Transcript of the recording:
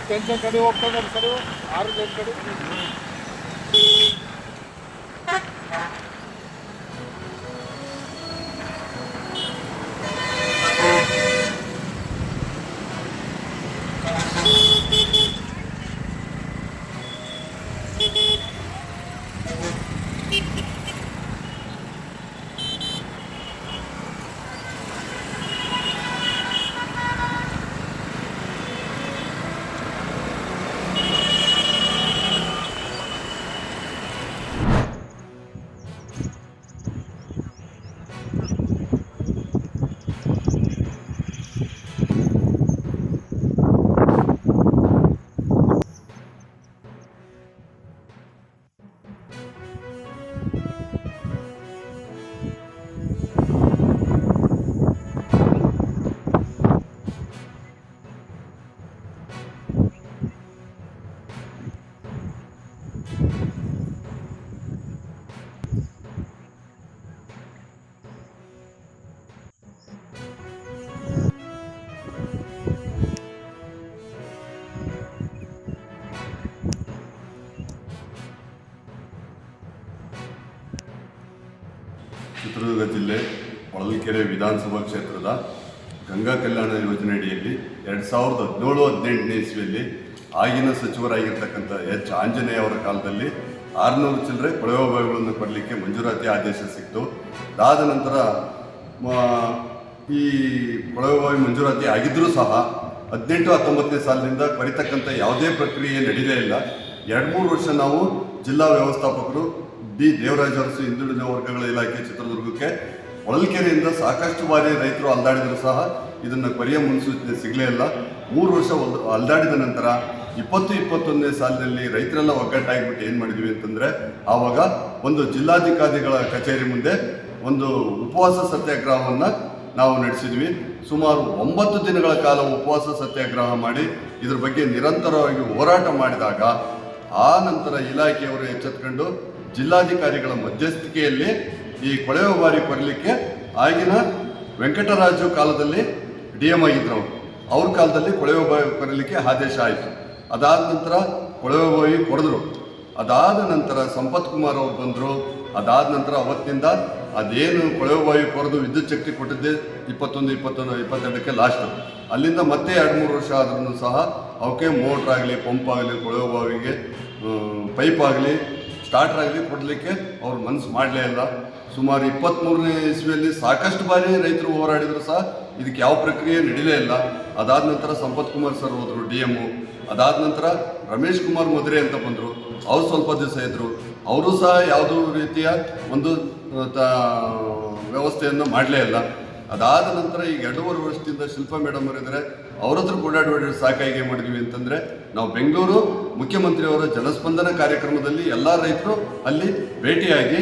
Tension ಕಡೆ ಹೋಗ್ತಾರೆ sir 6 ಜನ ಕಡೆ ಚಿತ್ರದುರ್ಗ ಜಿಲ್ಲೆ ಹೊಳಲ್ಕೆರೆ ವಿಧಾನಸಭಾ ಕ್ಷೇತ್ರದ ಗಂಗಾ ಕಲ್ಯಾಣ ಯೋಜನೆ ಅಡಿಯಲ್ಲಿ 2017-18 ಇಸ್ವಿಯಲ್ಲಿ ಆಗಿನ ಸಚಿವರಾಗಿರ್ತಕ್ಕಂಥ ಎಚ್ ಆಂಜನೇಯ ಅವರ ಕಾಲದಲ್ಲಿ 600 ಚಿಲ್ಲರೆ ಕೊಳವೆ ಬಾವಿಗಳನ್ನು ಕೊಡಲಿಕ್ಕೆ ಮಂಜೂರಾತಿ ಆದೇಶ ಸಿಕ್ತು. ಅದಾದ ನಂತರ ಈ ಕೊಳವೆ ಬಾವಿ ಮಂಜೂರಾತಿ ಆಗಿದ್ದರೂ ಸಹ 18-19ನೇ ಸಾಲಿನಿಂದ ಬರೀತಕ್ಕಂಥ ಯಾವುದೇ ಪ್ರಕ್ರಿಯೆ ನಡೆಯಲೇ ಇಲ್ಲ. 2-3 ವರ್ಷ ನಾವು ಜಿಲ್ಲಾ ವ್ಯವಸ್ಥಾಪಕರು ಡಿ ದೇವರಾಜ್ ಅರಸು ಹಿಂದುಳಿದ ವರ್ಗಗಳ ಇಲಾಖೆ ಚಿತ್ರದುರ್ಗಕ್ಕೆ ಹೊಳಲ್ಕೆರೆಯಿಂದ ಸಾಕಷ್ಟು ಬಾರಿ ರೈತರು ಅಲ್ದಾಡಿದರೂ ಸಹ ಇದನ್ನು ಕೊರಿಯ ಮುನ್ಸೂಚನೆ ಸಿಗಲೇ ಇಲ್ಲ. 3 ವರ್ಷ ಅಲ್ದಾಡಿದ ನಂತರ 20-21ನೇ ಸಾಲಿನಲ್ಲಿ ರೈತರೆಲ್ಲ ಒಗ್ಗಟ್ಟಾಗಿಬಿಟ್ಟು ಏನು ಮಾಡಿದ್ವಿ ಅಂತಂದರೆ ಆವಾಗ ಒಂದು ಜಿಲ್ಲಾಧಿಕಾರಿಗಳ ಕಚೇರಿ ಮುಂದೆ ಒಂದು ಉಪವಾಸ ಸತ್ಯಾಗ್ರಹವನ್ನು ನಾವು ನಡೆಸಿದ್ವಿ. ಸುಮಾರು 9 ದಿನಗಳ ಕಾಲ ಉಪವಾಸ ಸತ್ಯಾಗ್ರಹ ಮಾಡಿ ಇದ್ರ ಬಗ್ಗೆ ನಿರಂತರವಾಗಿ ಹೋರಾಟ ಮಾಡಿದಾಗ ಆ ನಂತರ ಇಲಾಖೆಯವರು ಎಚ್ಚೆತ್ಕೊಂಡು ಜಿಲ್ಲಾಧಿಕಾರಿಗಳ ಮಧ್ಯಸ್ಥಿಕೆಯಲ್ಲಿ ಈ ಕೊಳವೆ ಬಾವಿ ಕೊರಲಿಕ್ಕೆ ಆಗಿನ ವೆಂಕಟರಾಜು ಕಾಲದಲ್ಲಿ DM ಆಗಿದ್ರು ಅವ್ರ ಕಾಲದಲ್ಲಿ ಕೊಳವೆ ಬಾವಿ ಕೊರಲಿಕ್ಕೆ ಆದೇಶ ಆಯಿತು. ಅದಾದ ನಂತರ ಕೊಳವೆ ಬಾವಿ ಕೊರೆದ್ರು. ಅದಾದ ನಂತರ ಸಂಪತ್ ಕುಮಾರ್ ಅವರು ಬಂದರು. ಅದಾದ ನಂತರ ಅವತ್ತಿನಿಂದ ಅದೇನು ಕೊಳವೆ ಬಾವಿ ಕೊರೆದು ವಿದ್ಯುತ್ ಶಕ್ತಿ ಕೊಟ್ಟಿದ್ದೆ 21-22ಕ್ಕೆ ಲಾಸ್ಟು. ಅಲ್ಲಿಂದ ಮತ್ತೆ 2-3 ವರ್ಷ ಆದ್ರೂ ಸಹ ಅವಕ್ಕೆ ಮೋಟ್ರ್ ಆಗಲಿ, ಪಂಪ್ ಆಗಲಿ, ಕೊಳವೆ ಬಾವಿಗೆ ಪೈಪ್ ಆಗಲಿ, ಸ್ಟಾರ್ಟರ್ ಆಗಲಿ ಕೊಡಲಿಕ್ಕೆ ಅವ್ರು ಮನಸ್ಸು ಮಾಡಲೇ ಇಲ್ಲ. ಸುಮಾರು 23ನೇ ಇಸ್ವಿಯಲ್ಲಿ ಸಾಕಷ್ಟು ಬಾರಿ ರೈತರು ಹೋರಾಡಿದ್ರು ಸಹ ಇದಕ್ಕೆ ಯಾವ ಪ್ರಕ್ರಿಯೆ ನಡೀಲೇ ಇಲ್ಲ. ಅದಾದ ನಂತರ ಸಂಪತ್ ಕುಮಾರ್ ಸರ್ ಹೋದರು DM. ಅದಾದ ನಂತರ ರಮೇಶ್ ಕುಮಾರ್ ಮಧುರೆ ಅಂತ ಬಂದರು. ಅವ್ರು ಸ್ವಲ್ಪ ದಿವಸ ಇದ್ದರು. ಅವರು ಸಹ ಯಾವುದೂ ರೀತಿಯ ಒಂದು ವ್ಯವಸ್ಥೆಯನ್ನು ಮಾಡಲೇ ಇಲ್ಲ. ಅದಾದ ನಂತರ ಈಗ 2.5 ವರ್ಷದಿಂದ ಶಿಲ್ಪಾ ಮೇಡಮ್ ಅವರಿದ್ದಾರೆ. ಅವ್ರ ಹತ್ರ ಓಡಾಡಿ ಸಾಕಾಗಿ ಮಾಡಿದ್ವಿ ಅಂತಂದರೆ ನಾವು ಬೆಂಗಳೂರು ಮುಖ್ಯಮಂತ್ರಿಯವರ ಜನಸ್ಪಂದನ ಕಾರ್ಯಕ್ರಮದಲ್ಲಿ ಎಲ್ಲ ರೈತರು ಅಲ್ಲಿ ಭೇಟಿಯಾಗಿ